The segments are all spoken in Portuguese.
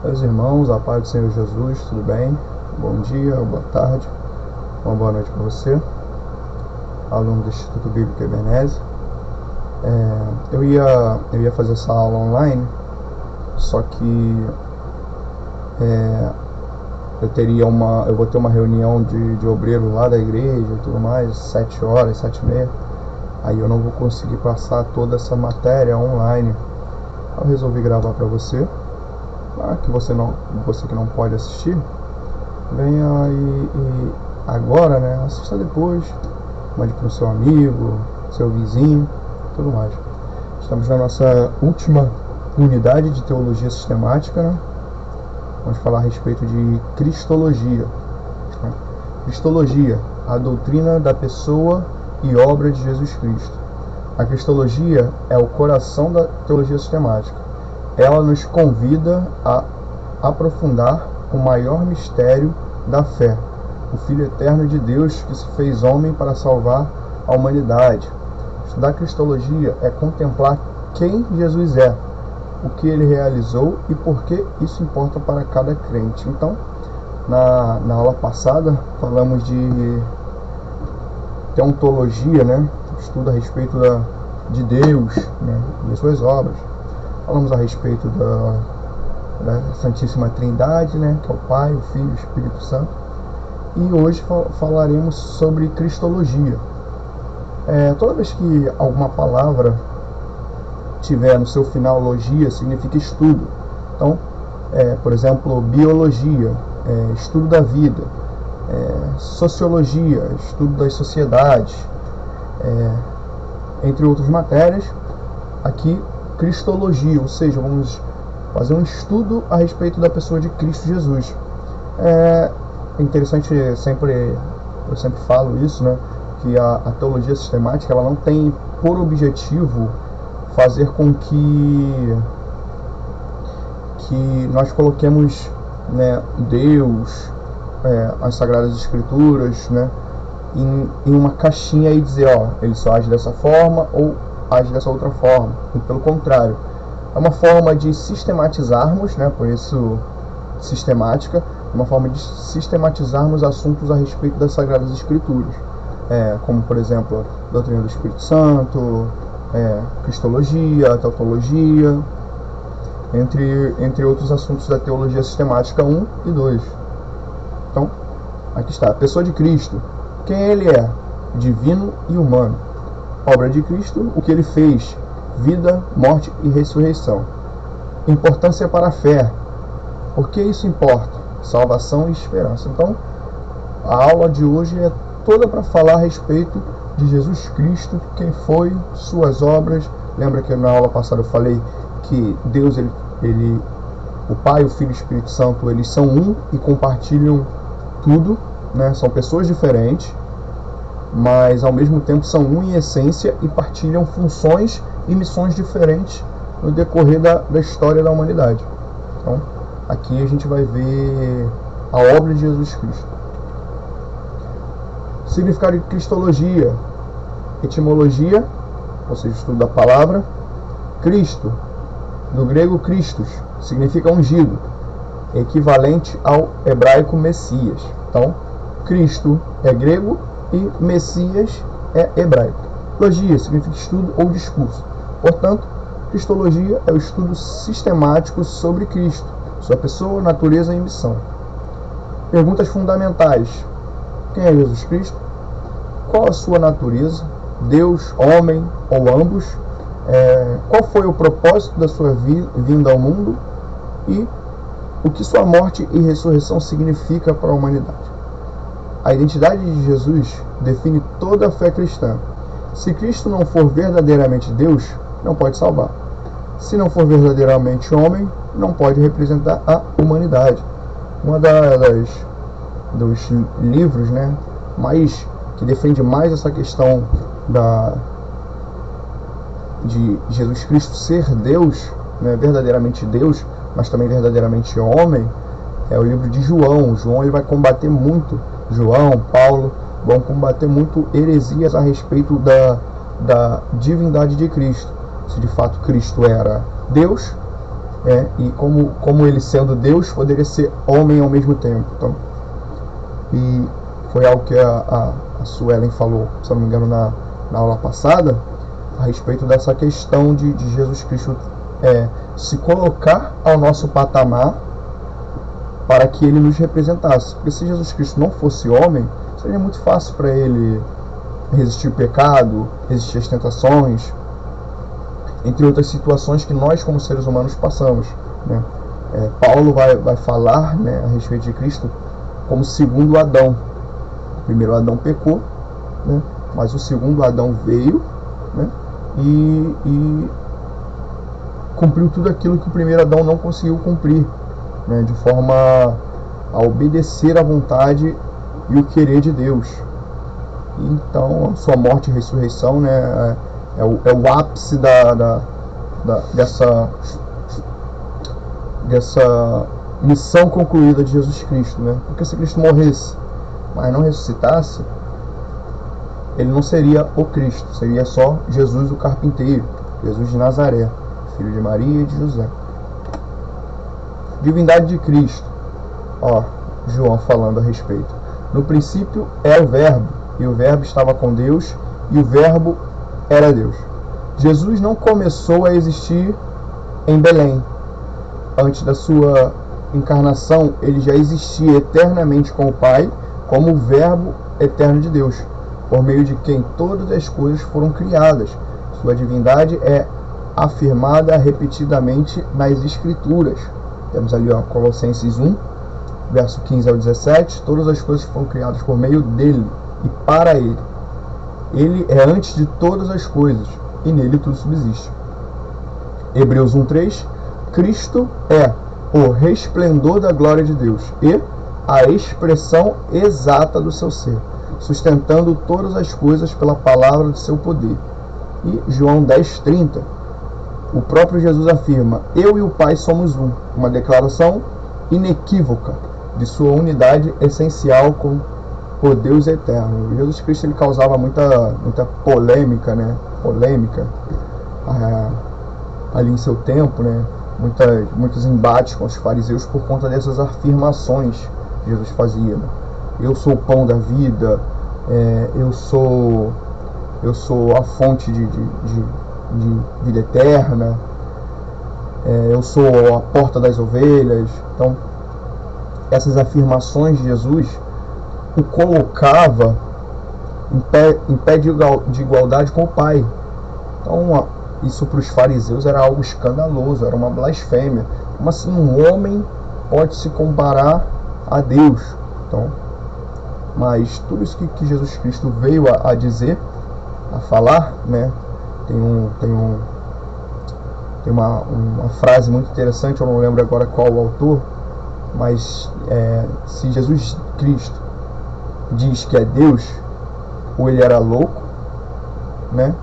Meus irmãos, a paz do Senhor Jesus, tudo bem? Bom dia, boa tarde, uma boa noite para você, aluno do Instituto Bíblico Ebenezer. Eu ia fazer essa aula online, só que eu vou ter uma reunião de obreiro lá da igreja e tudo mais, 7 horas, 7h30, aí eu não vou conseguir passar toda essa matéria online. Eu resolvi gravar para você, que você que não pode assistir, venha e agora, né, assista depois, mande para o seu amigo, seu vizinho, tudo mais. Estamos na nossa última unidade de teologia sistemática, né? Vamos falar a respeito de cristologia. Cristologia, a doutrina da pessoa e obra de Jesus Cristo. A cristologia é o coração da teologia sistemática. Ela nos convida a aprofundar o maior mistério da fé, o Filho eterno de Deus que se fez homem para salvar a humanidade. Estudar cristologia é contemplar quem Jesus é, o que ele realizou e por que isso importa para cada crente. Então, na aula passada, falamos de teontologia, né? Estudo a respeito de Deus, né? E suas obras. Falamos a respeito da Santíssima Trindade, né? Que é o Pai, o Filho e o Espírito Santo. E hoje falaremos sobre cristologia. Toda vez que alguma palavra tiver no seu final logia, significa estudo. Então, por exemplo, biologia, estudo da vida, sociologia, estudo das sociedades, entre outras matérias. Aqui, cristologia, ou seja, vamos fazer um estudo a respeito da pessoa de Cristo Jesus. É interessante, eu sempre falo isso, né, que a teologia sistemática ela não tem por objetivo fazer com que nós coloquemos, né, Deus, as Sagradas Escrituras, né, em uma caixinha e dizer, ele só age dessa forma ou age dessa outra forma. E pelo contrário, é uma forma de sistematizarmos, né, por isso sistemática, uma forma de sistematizarmos assuntos a respeito das Sagradas Escrituras, como por exemplo a doutrina do Espírito Santo, cristologia, tautologia, entre outros assuntos da teologia sistemática 1 e 2. Então, aqui está, a pessoa de Cristo, quem ele é, divino e humano. Obra de Cristo, o que ele fez, vida, morte e ressurreição. Importância para a fé, por que isso importa? Salvação e esperança. Então, a aula de hoje é toda para falar a respeito de Jesus Cristo, quem foi, suas obras. Lembra que na aula passada eu falei que Deus, o Pai, o Filho e o Espírito Santo, eles são um e compartilham tudo, né? São pessoas diferentes, mas ao mesmo tempo são um em essência e partilham funções e missões diferentes no decorrer da história da humanidade. Então, aqui a gente vai ver a obra de Jesus Cristo. Significado de cristologia, etimologia, ou seja, estudo da palavra. Cristo, do grego Christos, significa ungido, equivalente ao hebraico Messias. Então, Cristo é grego e Messias é hebraico. Logia significa estudo ou discurso. Portanto, cristologia é o estudo sistemático sobre Cristo, sua pessoa, natureza e missão. Perguntas fundamentais. Quem é Jesus Cristo? Qual a sua natureza? Deus, homem ou ambos? Qual foi o propósito da sua vinda ao mundo? E o que sua morte e ressurreição significa para a humanidade? A identidade de Jesus define toda a fé cristã. Se Cristo não for verdadeiramente Deus, não pode salvar. Se não for verdadeiramente homem, não pode representar a humanidade. Uma dos livros, né, que defende mais essa questão de Jesus Cristo ser Deus, né, verdadeiramente Deus, mas também verdadeiramente homem, é o livro de João. João ele vai combater muito, João, Paulo, vão combater muito heresias a respeito da divindade de Cristo. Se de fato Cristo era Deus E como ele sendo Deus poderia ser homem ao mesmo tempo. Então, e foi algo que a Suelen falou, se eu não me engano, na aula passada, a respeito dessa questão de Jesus Cristo se colocar ao nosso patamar para que ele nos representasse. Porque se Jesus Cristo não fosse homem, seria muito fácil para ele resistir ao pecado, resistir às tentações, entre outras situações que nós como seres humanos passamos, né? Paulo vai falar, né, a respeito de Cristo como segundo Adão. O primeiro Adão pecou, né, mas o segundo Adão veio, né, e cumpriu tudo aquilo que o primeiro Adão não conseguiu cumprir, né, de forma a obedecer à vontade e o querer de Deus. Então, a sua morte e ressurreição, né, é o ápice dessa missão concluída de Jesus Cristo, né? Porque se Cristo morresse, mas não ressuscitasse, ele não seria o Cristo, seria só Jesus o carpinteiro, Jesus de Nazaré, filho de Maria e de José. Divindade de Cristo, João falando a respeito. No princípio era o Verbo, e o Verbo estava com Deus, e o Verbo era Deus. Jesus não começou a existir em Belém. Antes da sua encarnação, ele já existia eternamente com o Pai, como o Verbo eterno de Deus, por meio de quem todas as coisas foram criadas. Sua divindade é afirmada repetidamente nas Escrituras. Temos ali Colossenses 1, verso 15 ao 17. Todas as coisas foram criadas por meio dele e para ele. Ele é antes de todas as coisas, e nele tudo subsiste. Hebreus 1:3. Cristo é o resplendor da glória de Deus e a expressão exata do seu ser, sustentando todas as coisas pela palavra do seu poder. E João 10:30. O próprio Jesus afirma: eu e o Pai somos um. Uma declaração inequívoca de sua unidade essencial com o Deus eterno. Jesus Cristo ele causava muita polêmica, né? Ali em seu tempo, né? Muitos embates com os fariseus por conta dessas afirmações que Jesus fazia, né? Eu sou o pão da vida, eu sou a fonte de vida eterna, eu sou a porta das ovelhas. Então, essas afirmações de Jesus o colocava em pé de igualdade com o Pai. Então, isso para os fariseus era algo escandaloso, era uma blasfêmia. Como assim um homem pode se comparar a Deus? Então, mas tudo isso que Jesus Cristo veio a dizer, a falar, né? Tem uma frase muito interessante, eu não lembro agora qual o autor, mas se Jesus Cristo diz que é Deus, ou ele era louco, né?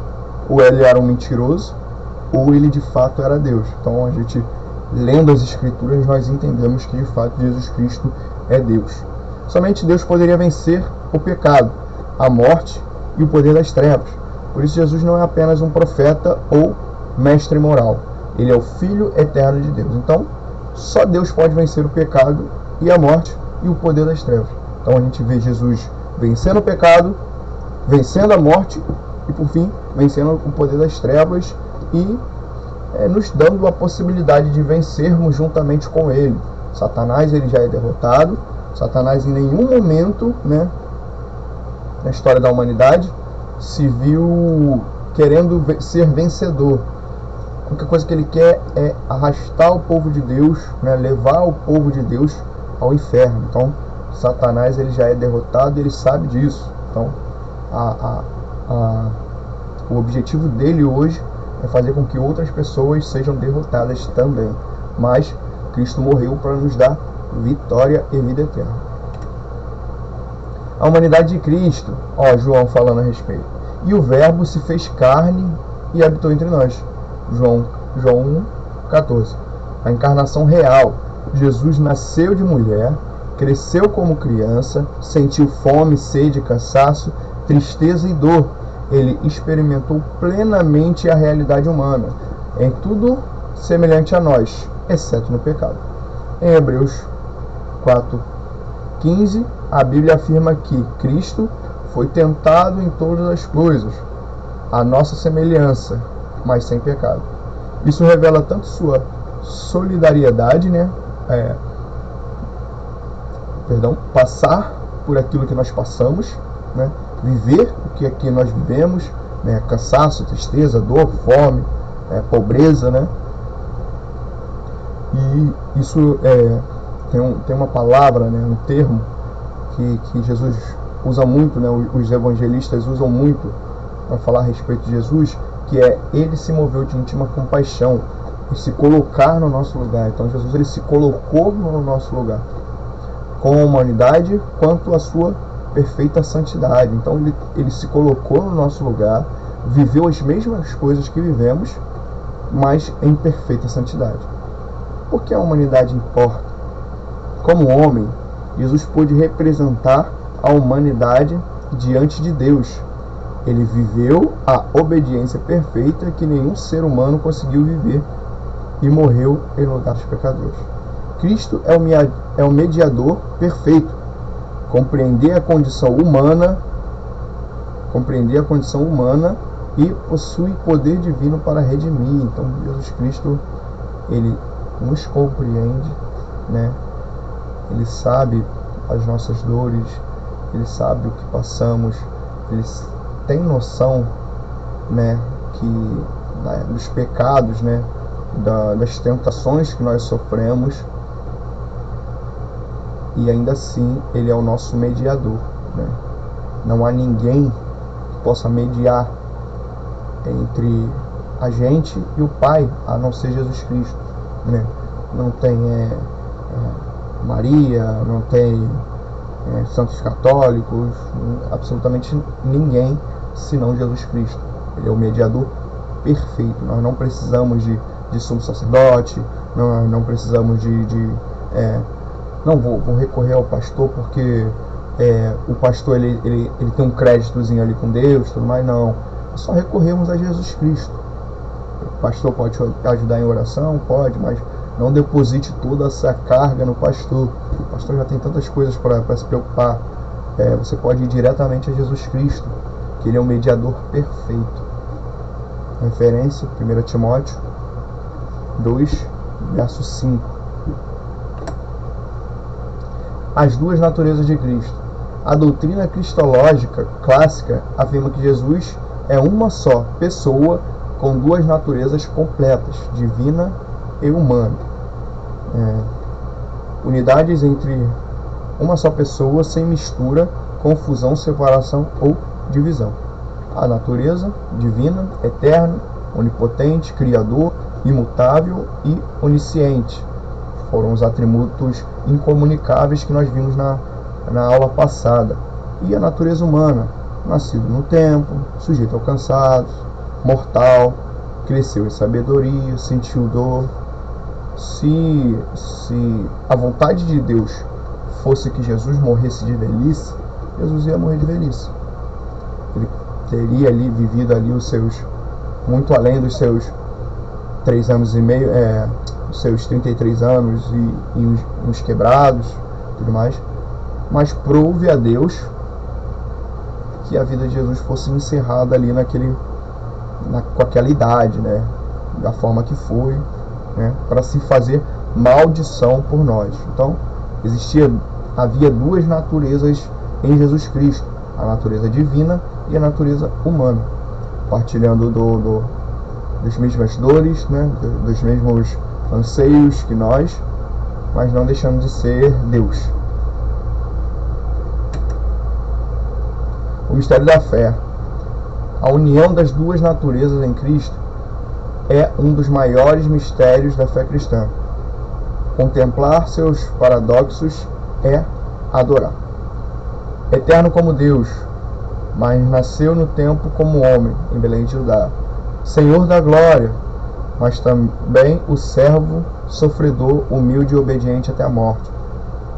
Ou ele era um mentiroso, ou ele de fato era Deus. Então a gente, lendo as Escrituras, nós entendemos que de fato Jesus Cristo é Deus. Somente Deus poderia vencer o pecado, a morte e o poder das trevas. Por isso Jesus não é apenas um profeta ou mestre moral. Ele é o Filho eterno de Deus. Então, só Deus pode vencer o pecado e a morte e o poder das trevas. Então a gente vê Jesus vencendo o pecado, vencendo a morte e por fim vencendo o poder das trevas e nos dando a possibilidade de vencermos juntamente com ele. Satanás ele já é derrotado. Satanás em nenhum momento, né, na história da humanidade se viu querendo ser vencedor. A única coisa que ele quer é arrastar o povo de Deus, né, levar o povo de Deus ao inferno. Então Satanás ele já é derrotado e ele sabe disso. Então o objetivo dele hoje é fazer com que outras pessoas sejam derrotadas também. Mas Cristo morreu para nos dar vitória e vida eterna. A humanidade de Cristo, João falando a respeito. E o Verbo se fez carne e habitou entre nós. João 1:14. A encarnação real. Jesus nasceu de mulher, cresceu como criança, sentiu fome, sede, cansaço, tristeza e dor. Ele experimentou plenamente a realidade humana, em tudo semelhante a nós, exceto no pecado. Em Hebreus 4:15, a Bíblia afirma que Cristo foi tentado em todas as coisas, à nossa semelhança, mas sem pecado. Isso revela tanto sua solidariedade, passar por aquilo que nós passamos, viver o que aqui nós vivemos, cansaço, tristeza, dor, fome, pobreza, E isso tem uma palavra, um termo que Jesus usa muito, os evangelistas usam muito para falar a respeito de Jesus, que é: ele se moveu de íntima compaixão e se colocar no nosso lugar. Então Jesus, ele se colocou no nosso lugar, com a humanidade quanto a sua perfeita santidade. Então ele se colocou no nosso lugar, viveu as mesmas coisas que vivemos, mas em perfeita santidade. Por que a humanidade importa? Como homem, Jesus pôde representar a humanidade diante de Deus. Ele viveu a obediência perfeita que nenhum ser humano conseguiu viver e morreu em lugar dos pecadores. Cristo é o mediador perfeito. Compreender a condição humana e possui poder divino para redimir. Então Jesus Cristo, ele nos compreende, Ele sabe as nossas dores, ele sabe o que passamos, ele tem noção, dos pecados, das tentações que nós sofremos, e ainda assim ele é o nosso mediador, Não há ninguém que possa mediar entre a gente e o Pai, a não ser Jesus Cristo, Não tem Maria, não tem santos católicos, absolutamente ninguém senão Jesus Cristo. Ele é o mediador perfeito. Nós não precisamos de sumo sacerdote, não precisamos não vou recorrer ao pastor porque o pastor ele tem um créditozinho ali com Deus, tudo mais. Não, é só recorrermos a Jesus Cristo. O pastor pode ajudar em oração, pode, mas não deposite toda essa carga no pastor. O pastor já tem tantas coisas para se preocupar. Você pode ir diretamente a Jesus Cristo, que ele é o mediador perfeito. Referência, 1 Timóteo 2, verso 5. As duas naturezas de Cristo. A doutrina cristológica clássica afirma que Jesus é uma só pessoa com duas naturezas completas, divina e humana. Unidades entre uma só pessoa, sem mistura, confusão, separação ou divisão. A natureza divina, eterna, onipotente, criador, imutável e onisciente foram os atributos incomunicáveis que nós vimos na aula passada. E a natureza humana, nascido no tempo, sujeito ao cansaço, mortal, cresceu em sabedoria, sentiu dor. Se a vontade de Deus fosse que Jesus morresse de velhice, Jesus ia morrer de velhice. Ele teria ali vivido ali os seus, muito além dos seus 3 anos e meio, os seus 33 anos e uns quebrados, tudo mais. Mas prouve a Deus que a vida de Jesus fosse encerrada ali com aquela idade, da forma que foi, para se fazer maldição por nós. Então, havia duas naturezas em Jesus Cristo, a natureza divina e a natureza humana, partilhando das mesmas dores, dos mesmos anseios que nós, mas não deixando de ser Deus. O mistério da fé. A união das duas naturezas em Cristo é um dos maiores mistérios da fé cristã. Contemplar seus paradoxos é adorar. Eterno como Deus, mas nasceu no tempo como homem, em Belém de Judá. Senhor da glória, mas também o servo sofredor, humilde e obediente até a morte.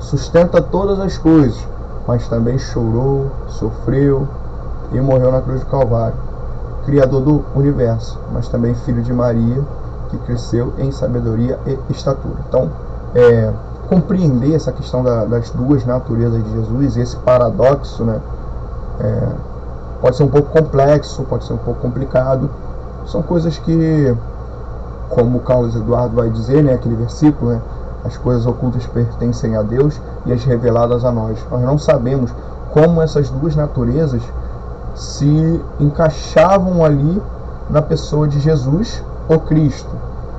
Sustenta todas as coisas, mas também chorou, sofreu e morreu na cruz do Calvário. Criador do universo, mas também filho de Maria que cresceu em sabedoria e estatura. Então, compreender essa questão das duas naturezas de Jesus, esse paradoxo, né, pode ser um pouco complexo, pode ser um pouco complicado. São coisas que, como o Carlos Eduardo vai dizer, né, aquele versículo, né, as coisas ocultas pertencem a Deus e as reveladas a nós. Nós não sabemos como essas duas naturezas se encaixavam ali na pessoa de Jesus ou Cristo,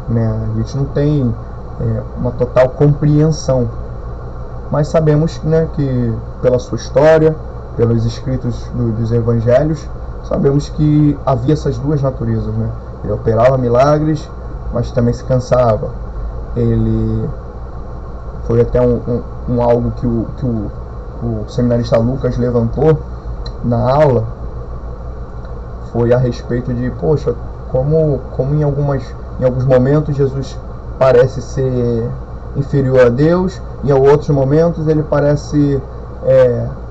né? A gente não tem uma total compreensão, mas sabemos, né, que pela sua história, pelos escritos dos evangelhos, sabemos que havia essas duas naturezas, né? Ele operava milagres, mas também se cansava. Ele foi até algo que o seminarista Lucas levantou na aula, foi a respeito de, poxa, como em alguns momentos Jesus parece ser inferior a Deus, em outros momentos ele parece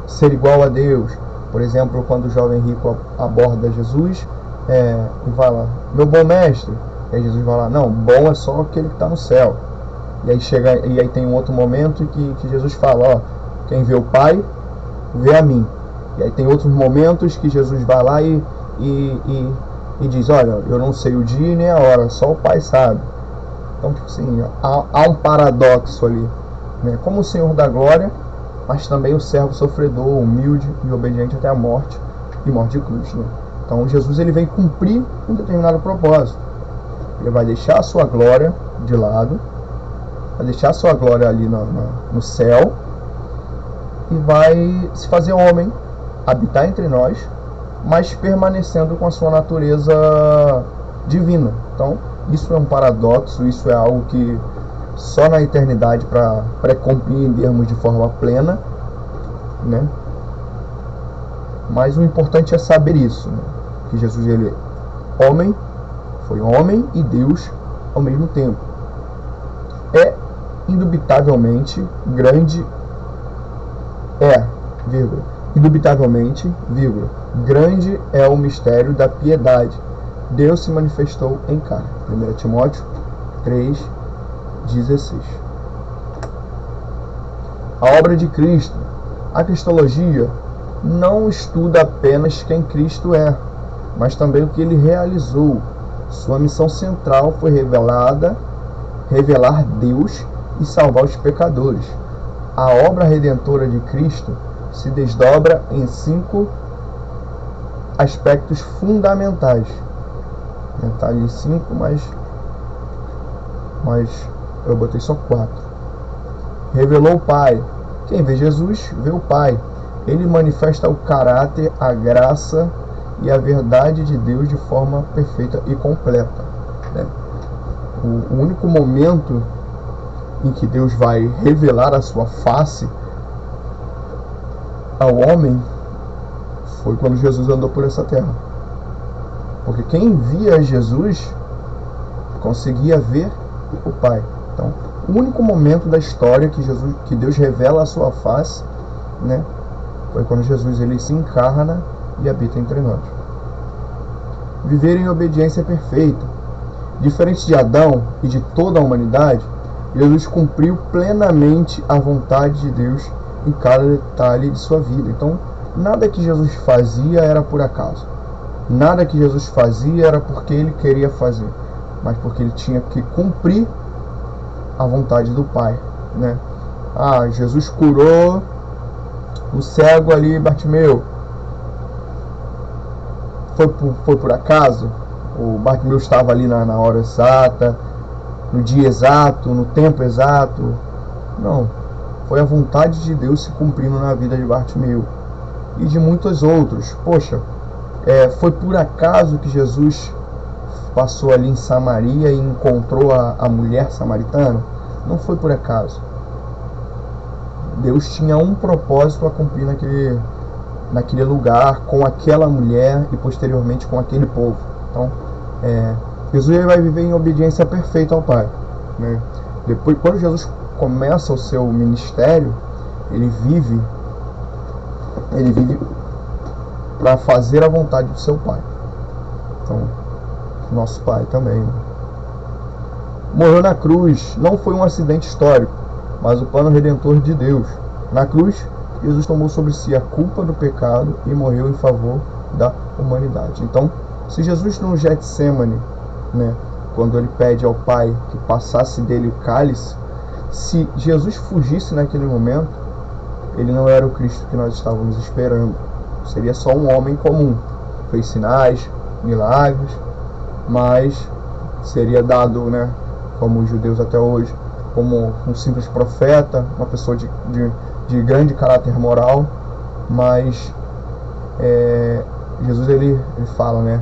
ser igual a Deus. Por exemplo, quando o jovem rico aborda Jesus e fala, meu bom mestre, e aí Jesus vai lá, não, bom é só aquele que está no céu. E aí tem um outro momento que Jesus fala, ó, quem vê o Pai, vê a mim. E aí tem outros momentos que Jesus vai lá e diz, olha, eu não sei o dia nem a hora, só o Pai sabe. Então, tipo assim, há um paradoxo ali, né? Como o Senhor da glória, mas também o servo sofredor, humilde e obediente até a morte, e morte de cruz, né? Então Jesus, ele vem cumprir um determinado propósito. Ele vai deixar a sua glória de lado, vai deixar a sua glória ali no céu, e vai se fazer homem, habitar entre nós, mas permanecendo com a sua natureza divina. Então, isso é um paradoxo, isso é algo que só na eternidade para compreendermos de forma plena, né? Mas o importante é saber isso, né? Que Jesus, ele foi homem e Deus ao mesmo tempo. É indubitavelmente grande, indubitavelmente, grande é o mistério da piedade. Deus se manifestou em carne. 1 Timóteo 3,16. A obra de Cristo. A cristologia não estuda apenas quem Cristo é, mas também o que ele realizou. Sua missão central foi revelar Deus e salvar os pecadores. A obra redentora de Cristo se desdobra em 5 aspectos fundamentais. Está ali 5, mas eu botei só 4. Revelou o Pai. Quem vê Jesus, vê o Pai. Ele manifesta o caráter, a graça e a verdade de Deus de forma perfeita e completa, né? O único momento em que Deus vai revelar a sua face ao homem foi quando Jesus andou por essa terra. Porque quem via Jesus conseguia ver o Pai. Então, o único momento da história que Deus revela a sua face, né, foi quando Jesus, ele se encarna e habita entre nós. Viver em obediência perfeita. Diferente de Adão e de toda a humanidade, Jesus cumpriu plenamente a vontade de Deus em cada detalhe de sua vida. Então, nada que Jesus fazia era por acaso. Nada que Jesus fazia era porque ele queria fazer, mas porque ele tinha que cumprir a vontade do Pai, né? Jesus curou o cego ali, Bartimeu. Foi por acaso? O Bartimeu estava ali na hora exata, no dia exato, no tempo exato? Não. Foi a vontade de Deus se cumprindo na vida de Bartimeu e de muitos outros. Poxa, foi por acaso que Jesus passou ali em Samaria e encontrou a mulher samaritana? Não foi por acaso. Deus tinha um propósito a cumprir naquele lugar, com aquela mulher e posteriormente com aquele povo. Então, Jesus, ele vai viver em obediência perfeita ao Pai, né? Depois, quando Jesus começa o seu ministério, ele vive para fazer a vontade do seu Pai. Então, nosso Pai também, né? Morreu na cruz, não foi um acidente histórico, mas o plano redentor de Deus. Na cruz, Jesus tomou sobre si a culpa do pecado e morreu em favor da humanidade. Então, se Jesus no Getsêmani, né, quando ele pede ao Pai que passasse dele o cálice, se Jesus fugisse naquele momento, ele não era o Cristo que nós estávamos esperando. Seria só um homem comum. Fez sinais, milagres, mas seria dado, né, como os judeus até hoje, como um simples profeta, uma pessoa de grande caráter moral. Mas Jesus ele fala, né,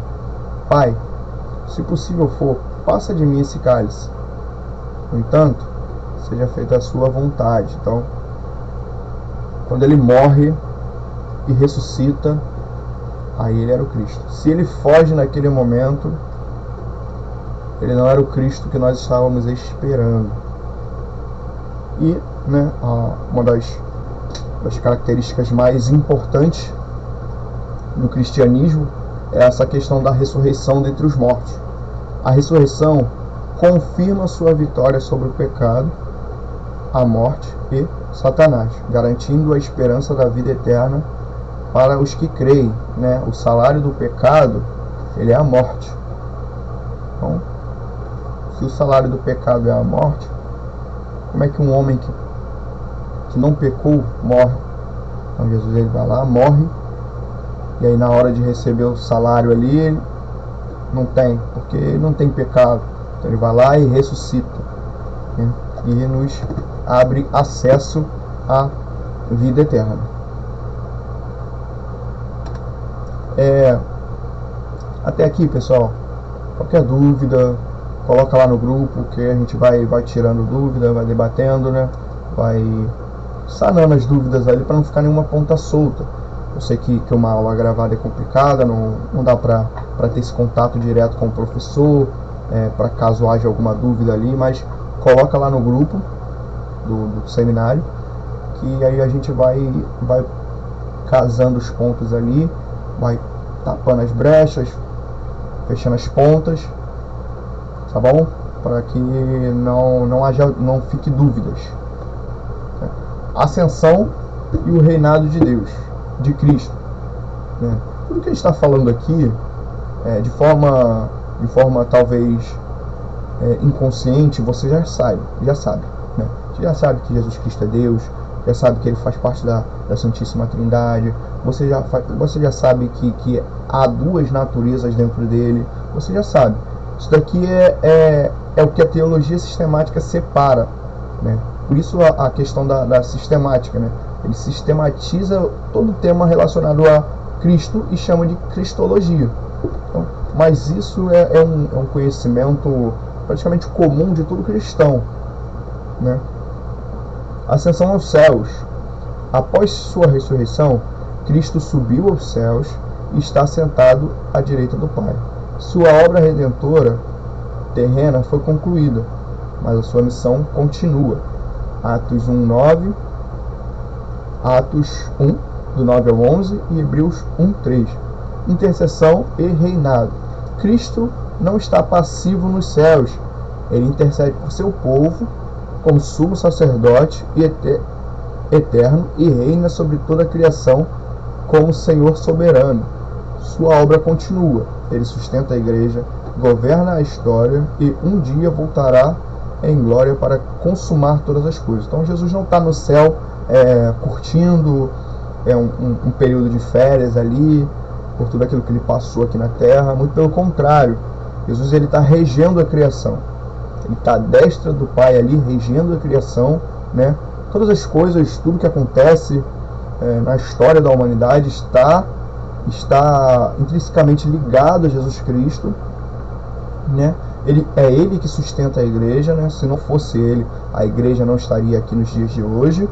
Pai, se possível for, passa de mim esse cálice. No entanto, seja feita a sua vontade. Então, quando ele morre e ressuscita, aí ele era o Cristo. Se ele foge naquele momento, ele não era o Cristo que nós estávamos esperando. E, né, uma das características mais importantes do cristianismo é essa questão da ressurreição dentre os mortos. A ressurreição confirma sua vitória sobre o pecado, a morte e Satanás, garantindo a esperança da vida eterna para os que creem, né? O salário do pecado, ele é a morte. Então, se o salário do pecado é a morte, como é que um homem que não pecou morre? Então Jesus ele vai lá, morre, e aí na hora de receber o salário ali, ele não tem, porque ele não tem pecado. Então ele vai lá e ressuscita, né? E nos abre acesso à vida eterna. Até aqui, pessoal, qualquer dúvida, coloca lá no grupo, que a gente vai tirando dúvida, vai debatendo, né? Vai sanando as dúvidas ali para não ficar nenhuma ponta solta. Eu sei que uma aula gravada é complicada, não dá para ter esse contato direto com o professor, para caso haja alguma dúvida ali, mas coloca lá no grupo do seminário, que aí a gente vai casando os pontos ali, vai tapando as brechas, fechando as pontas, tá bom? Para que não fique dúvidas. Ascensão e o reinado de Deus, de Cristo, né? Tudo que a gente está falando aqui, de forma talvez inconsciente, você já sabe, né? Você já sabe que Jesus Cristo é Deus, já sabe que ele faz parte da Santíssima Trindade, você já sabe que há duas naturezas dentro dele, você já sabe. Isso daqui é o que a teologia sistemática separa, né? Por isso a questão da sistemática, né? Ele sistematiza todo o tema relacionado a Cristo e chama de cristologia. Então, mas isso é um conhecimento praticamente comum de todo cristão, né? Ascensão aos céus. Após sua ressurreição, Cristo subiu aos céus e está sentado à direita do Pai. Sua obra redentora terrena foi concluída, mas a sua missão continua. Atos 1:9, Atos 1, do 9 ao 11 e Hebreus 1:3. Intercessão e reinado. Cristo não está passivo nos céus. Ele intercede por seu povo como sumo sacerdote e eterno e reina sobre toda a criação como Senhor soberano. Sua obra continua. Ele sustenta a igreja, governa a história e um dia voltará em glória para consumar todas as coisas. Então Jesus não está no céu curtindo um período de férias ali por tudo aquilo que ele passou aqui na terra. Muito pelo contrário, Jesus ele está regendo a criação. Ele está à destra do Pai ali, regendo a criação, né? Todas as coisas, tudo que acontece na história da humanidade está intrinsecamente ligado a Jesus Cristo, né? Ele que sustenta a igreja, né? Se não fosse ele, a igreja não estaria aqui nos dias de hoje.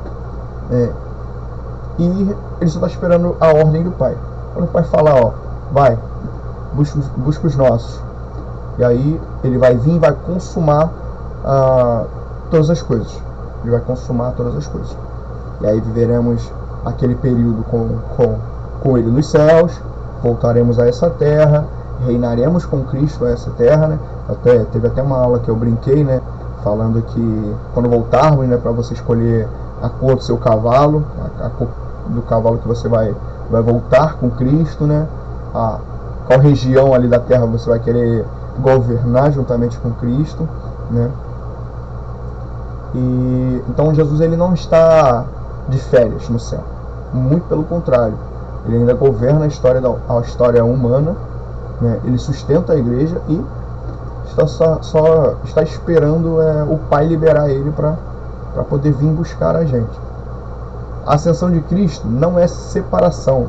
E ele só está esperando a ordem do Pai. Quando o Pai falar, vai, busca os nossos. E aí ele vai vir e vai consumar todas as coisas. Ele vai consumar todas as coisas. E aí viveremos aquele período com ele nos céus, voltaremos a essa terra, reinaremos com Cristo a essa terra, né? Teve até uma aula que eu brinquei, né, falando que quando voltarmos, né, para você escolher a cor do seu cavalo, a cor do cavalo que você vai voltar com Cristo, né, qual região ali da terra você vai querer governar juntamente com Cristo, né. E então Jesus, ele não está de férias no céu, muito pelo contrário, ele ainda governa a história humana, né, ele sustenta a igreja e só está esperando o Pai liberar ele para poder vir buscar a gente. A ascensão de Cristo não é separação,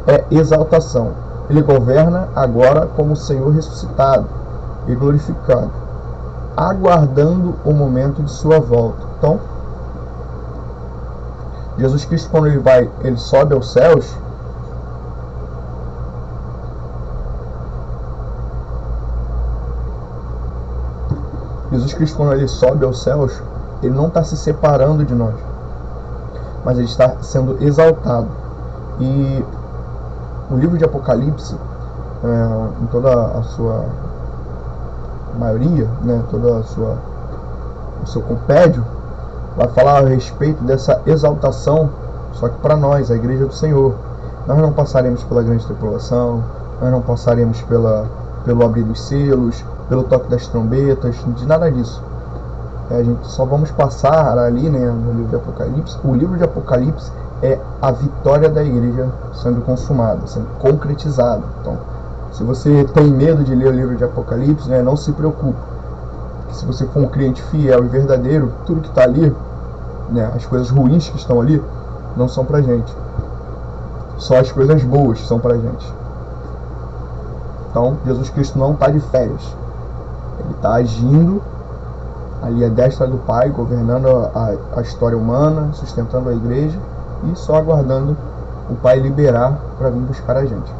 é exaltação. Ele governa agora como Senhor ressuscitado e glorificado, aguardando o momento de sua volta. Então, Jesus Cristo, quando ele sobe aos céus, ele não está se separando de nós, mas ele está sendo exaltado. E o livro de Apocalipse, em toda a sua maioria, né, o seu compêndio, vai falar a respeito dessa exaltação, só que para nós, a igreja do Senhor. Nós não passaremos pela grande tribulação, nós não passaremos pelo abrir dos selos, pelo toque das trombetas, de nada disso. A gente só vamos passar ali, né, no livro de Apocalipse. O livro de Apocalipse é a vitória da igreja sendo consumada, sendo concretizada. Então, se você tem medo de ler o livro de Apocalipse, né, não se preocupe. Se você for um cliente fiel e verdadeiro, tudo que está ali, né, as coisas ruins que estão ali, não são pra gente. Só as coisas boas são pra gente. Então, Jesus Cristo não está de férias. Ele está agindo ali à destra do Pai, governando a história humana, sustentando a igreja e só aguardando o Pai liberar para vir buscar a gente.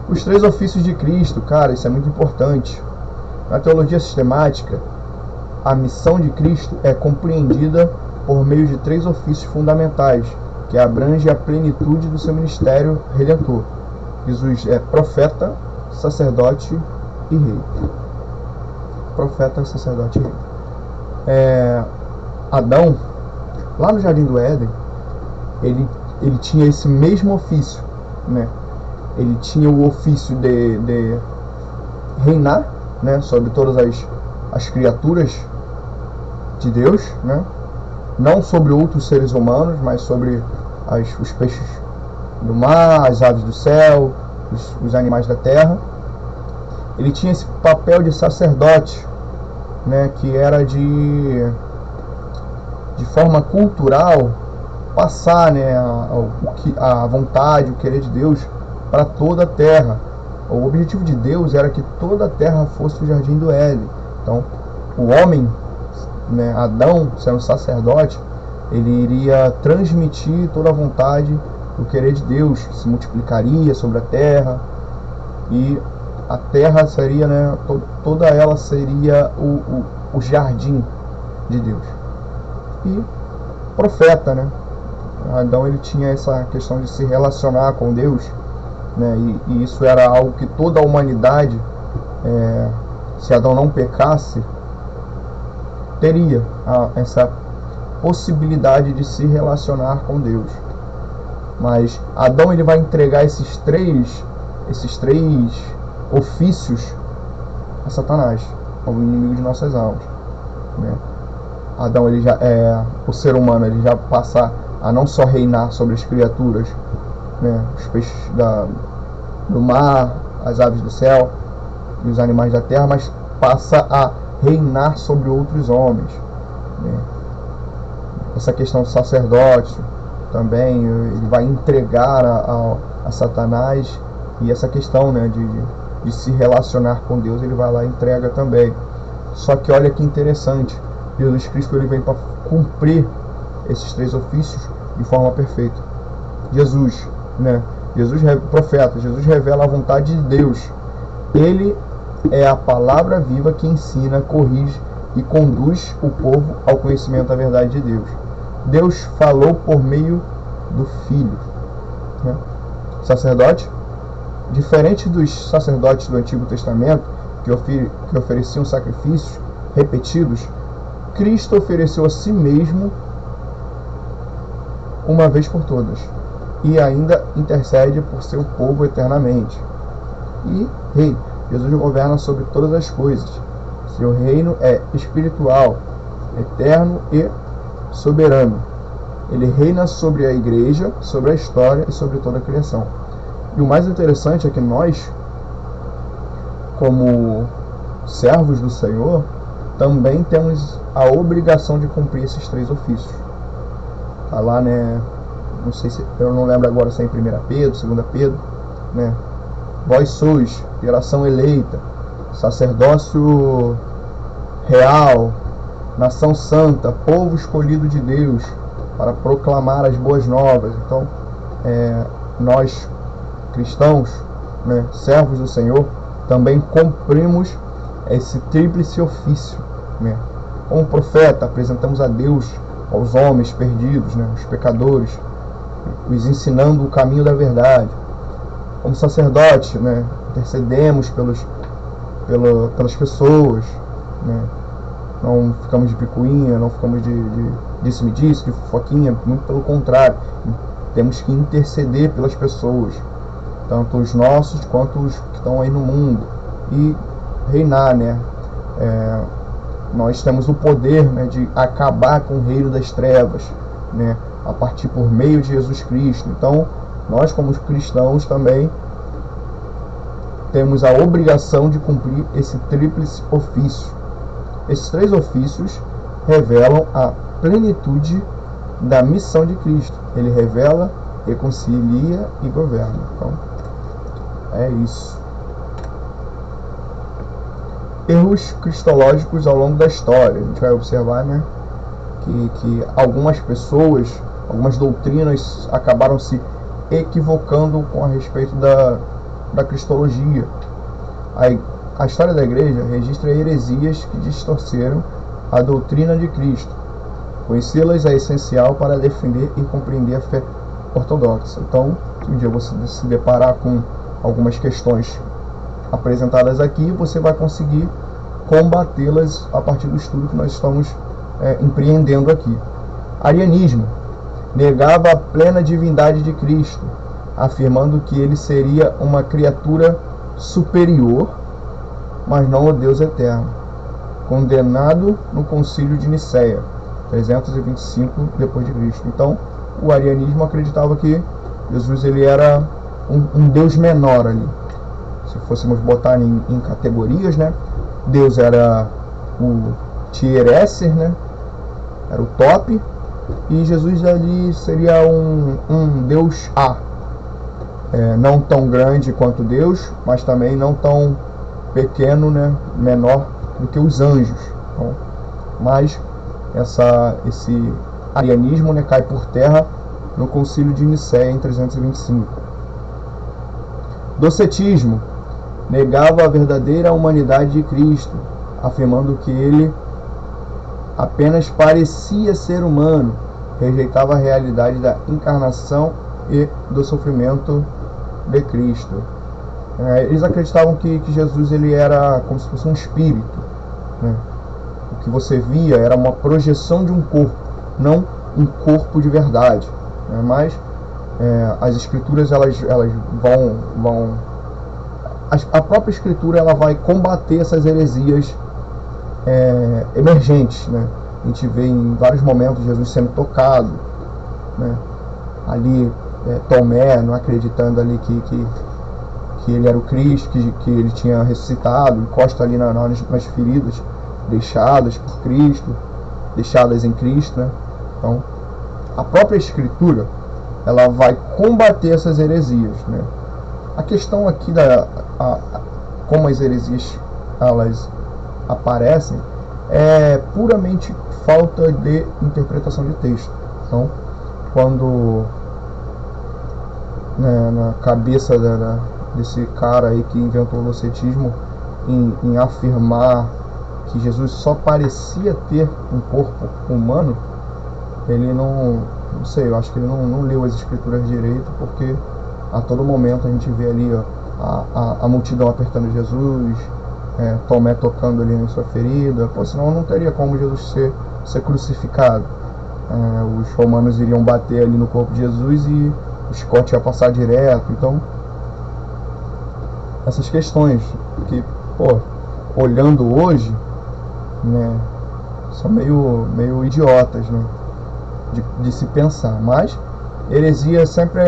Os 3 ofícios de Cristo, cara, isso é muito importante. Na teologia sistemática, a missão de Cristo é compreendida por meio de 3 ofícios fundamentais, que abrangem a plenitude do seu ministério redentor. Jesus é profeta, sacerdote e rei. Profeta, sacerdote e rei. Adão, lá no Jardim do Éden, ele tinha esse mesmo ofício, né? Ele tinha o ofício de reinar, né, sobre todas as criaturas de Deus, né? Não sobre outros seres humanos, mas sobre os peixes do mar, as aves do céu, os animais da terra. Ele tinha esse papel de sacerdote, né, que era de forma cultural passar, né, a vontade, o querer de Deus para toda a terra. O objetivo de Deus era que toda a terra fosse o Jardim do Éden. Então, o homem, né, Adão, sendo sacerdote, ele iria transmitir toda a vontade, o querer de Deus, que se multiplicaria sobre a terra, e a terra seria, né, toda ela seria o jardim de Deus. E profeta, né? Adão, ele tinha essa questão de se relacionar com Deus, né? E isso era algo que toda a humanidade, se Adão não pecasse, teria essa possibilidade de se relacionar com Deus. Mas Adão, ele vai entregar esses três ofícios a Satanás, ao inimigo de nossas almas, né? Adão, ele já o ser humano, ele já passa a não só reinar sobre as criaturas, né, os peixes do mar, as aves do céu e os animais da terra, mas passa a reinar sobre outros homens, né? Essa questão do sacerdócio também, ele vai entregar a Satanás, e essa questão, né, de se relacionar com Deus, ele vai lá e entrega também. Só que olha que interessante, Jesus Cristo, ele vem para cumprir esses 3 ofícios de forma perfeita. Jesus, né, profeta, Jesus revela a vontade de Deus. Ele é a palavra viva que ensina, corrige e conduz o povo ao conhecimento da verdade de Deus. Deus falou por meio do Filho, né? Sacerdote, diferente dos sacerdotes do Antigo Testamento, que ofereciam sacrifícios repetidos, Cristo ofereceu a si mesmo uma vez por todas, e ainda intercede por seu povo eternamente. E Rei, Jesus governa sobre todas as coisas. Seu reino é espiritual, eterno e soberano. Ele reina sobre a igreja, sobre a história e sobre toda a criação. E o mais interessante é que nós, como servos do Senhor, também temos a obrigação de cumprir esses 3 ofícios. Tá lá, né? Não sei se, eu não lembro agora se é em 1 Pedro, 2 Pedro, né? Vós sois geração eleita, sacerdócio real, nação santa, povo escolhido de Deus, para proclamar as boas novas. Então, nós cristãos, né, servos do Senhor, também cumprimos esse tríplice ofício, né? Como profeta, apresentamos a Deus aos homens perdidos, né, os pecadores, os ensinando o caminho da verdade. Como sacerdote, né, intercedemos pelas pessoas, né? Não ficamos de picuinha, não ficamos de disse-me-disse, de fofoquinha, muito pelo contrário. Temos que interceder pelas pessoas, tanto os nossos quanto os que estão aí no mundo, e reinar, né? Nós temos o poder, né, de acabar com o reino das trevas, né, a partir por meio de Jesus Cristo. Então, nós como cristãos também temos a obrigação de cumprir esse tríplice ofício. Esses 3 ofícios revelam a plenitude da missão de Cristo. Ele revela, reconcilia e governa. Então, é isso. Erros cristológicos ao longo da história. A gente vai observar, né, que algumas pessoas, algumas doutrinas acabaram se equivocando com a respeito da cristologia. A história da igreja registra heresias que distorceram a doutrina de Cristo. Conhecê-las é essencial para defender e compreender a fé ortodoxa. Então, se um dia você se deparar com algumas questões apresentadas aqui, você vai conseguir combatê-las a partir do estudo que nós estamos empreendendo aqui. Arianismo negava a plena divindade de Cristo, afirmando que ele seria uma criatura superior, mas não o Deus eterno, condenado no Concílio de Nicéia, 325 depois de Cristo. Então, o arianismo acreditava que Jesus ele era um Deus menor ali. Se fôssemos botar em categorias, né? Deus era o tier esser, né? Era o top, e Jesus ali seria um Deus A. Não tão grande quanto Deus, mas também não tão pequeno, né? Menor do que os anjos. Então, mas esse arianismo, né, cai por terra no Concílio de Nicéia em 325. Docetismo negava a verdadeira humanidade de Cristo, afirmando que ele apenas parecia ser humano, rejeitava a realidade da encarnação e do sofrimento de Cristo. Eles acreditavam que Jesus ele era como se fosse um espírito, né? O que você via era uma projeção de um corpo, não um corpo de verdade, né? Mas as escrituras elas vão a própria escritura ela vai combater essas heresias emergentes, né? A gente vê em vários momentos Jesus sendo tocado, né? Ali Tomé não acreditando ali que ele era o Cristo, que ele tinha ressuscitado, encosta ali nas feridas deixadas por Cristo, deixadas em Cristo, né? Então, a própria escritura ela vai combater essas heresias, né? A questão aqui como as heresias elas aparecem é puramente falta de interpretação de texto. Então, quando na cabeça desse cara aí que inventou o docetismo em afirmar que Jesus só parecia ter um corpo humano, ele não sei, eu acho que ele não leu as escrituras direito, porque a todo momento a gente vê ali a multidão apertando Jesus, Tomé tocando ali em sua ferida, senão não teria como Jesus ser crucificado. Os romanos iriam bater ali no corpo de Jesus e o chicote ia passar direto. Então, essas questões que, olhando hoje, né, são meio idiotas, né, de se pensar. Mas heresia sempre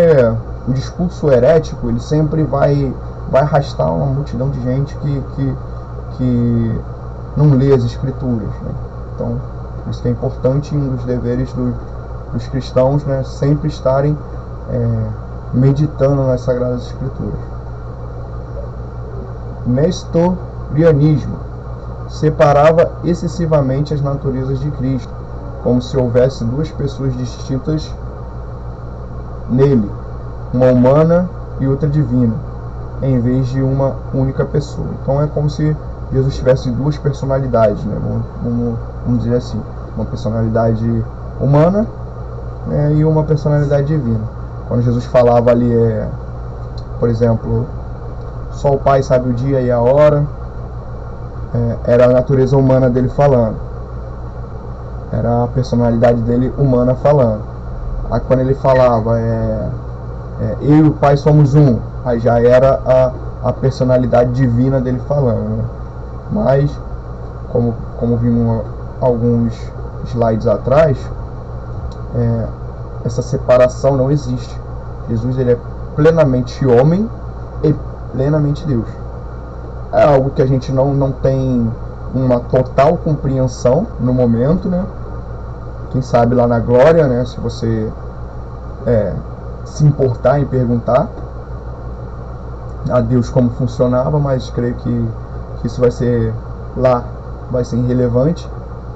o discurso herético, ele sempre vai arrastar uma multidão de gente que não lê as escrituras, né? Então, isso que é importante, um dos deveres dos cristãos, né, sempre estarem meditando nas Sagradas Escrituras. Nestorianismo separava excessivamente as naturezas de Cristo, como se houvesse duas pessoas distintas nele, uma humana e outra divina, em vez de uma única pessoa. Então é como se Jesus tivesse duas personalidades, né? Vamos dizer assim, uma personalidade humana, né, e uma personalidade divina. Quando Jesus falava ali, por exemplo, só o Pai sabe o dia e a hora, era a natureza humana dele falando, era a personalidade dele humana falando. Aí quando ele falava, eu e o Pai somos um, aí já era a personalidade divina dele falando, né? Mas, como vimos alguns slides atrás, essa separação não existe. Jesus, ele é plenamente homem e plenamente Deus. É algo que a gente não tem uma total compreensão no momento, né? Quem sabe lá na glória, né? Se você se importar em perguntar a Deus como funcionava, mas creio que isso vai ser irrelevante,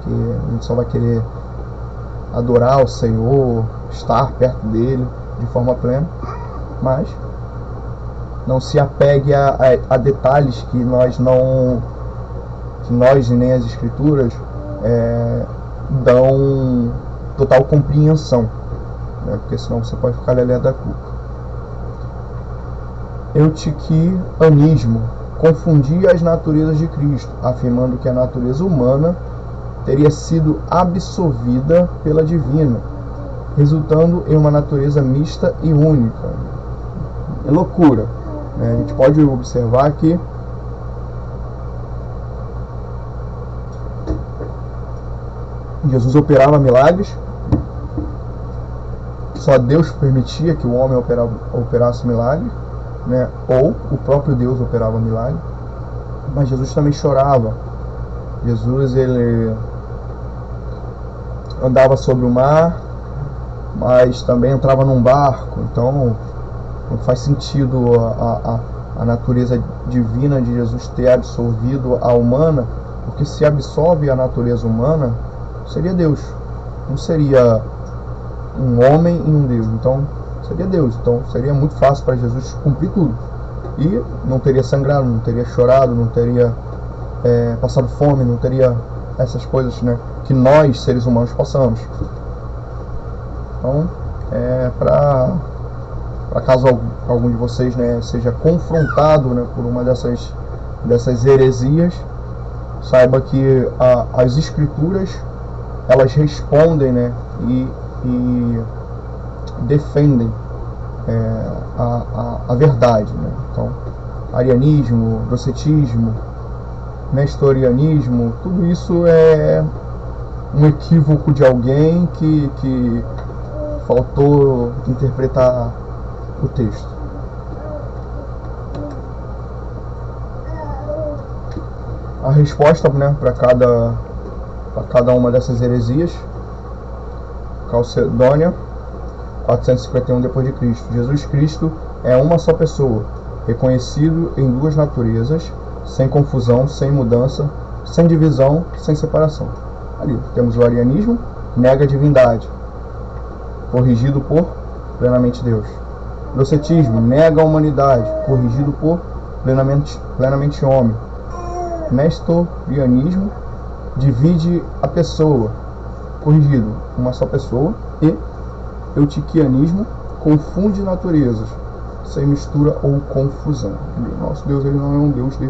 que a gente só vai querer adorar o Senhor, estar perto dele de forma plena. Mas não se apegue a detalhes que nós e nem as Escrituras dão total compreensão, né? Porque senão você pode ficar lelé da cuca. Eutiquianismo confundia as naturezas de Cristo, afirmando que a natureza humana teria sido absorvida pela divina, resultando em uma natureza mista e única. É loucura, né? A gente pode observar que Jesus operava milagres, só Deus permitia que o homem operasse milagres, né? Ou o próprio Deus operava milagre. Mas Jesus também chorava. Jesus, ele andava sobre o mar, mas também entrava num barco. Então não faz sentido a natureza divina de Jesus ter absorvido a humana, porque se absorve a natureza humana, seria Deus, não seria um homem e um Deus. Então seria Deus. Então seria muito fácil para Jesus cumprir tudo, e não teria sangrado, não teria chorado, não teria passado fome, não teria essas coisas, né, que nós seres humanos passamos. Então, para caso algum de vocês, né, seja confrontado, né, por uma dessas heresias, saiba que as Escrituras, elas respondem, né, e defendem a verdade, né? Então, arianismo, docetismo, nestorianismo, tudo isso é um equívoco de alguém que faltou interpretar o texto. A resposta, né, para cada uma dessas heresias: Calcedônia, 451 depois de Cristo. Jesus Cristo é uma só pessoa, reconhecido em duas naturezas, sem confusão, sem mudança, sem divisão, sem separação. Ali temos o arianismo, nega a divindade, corrigido por plenamente Deus. Docetismo, nega a humanidade, corrigido por plenamente homem. Nestorianismo, divide a pessoa, corrigido, uma só pessoa. E eutiquianismo, confunde naturezas, sem mistura ou confusão. Nosso Deus, ele não é um Deus de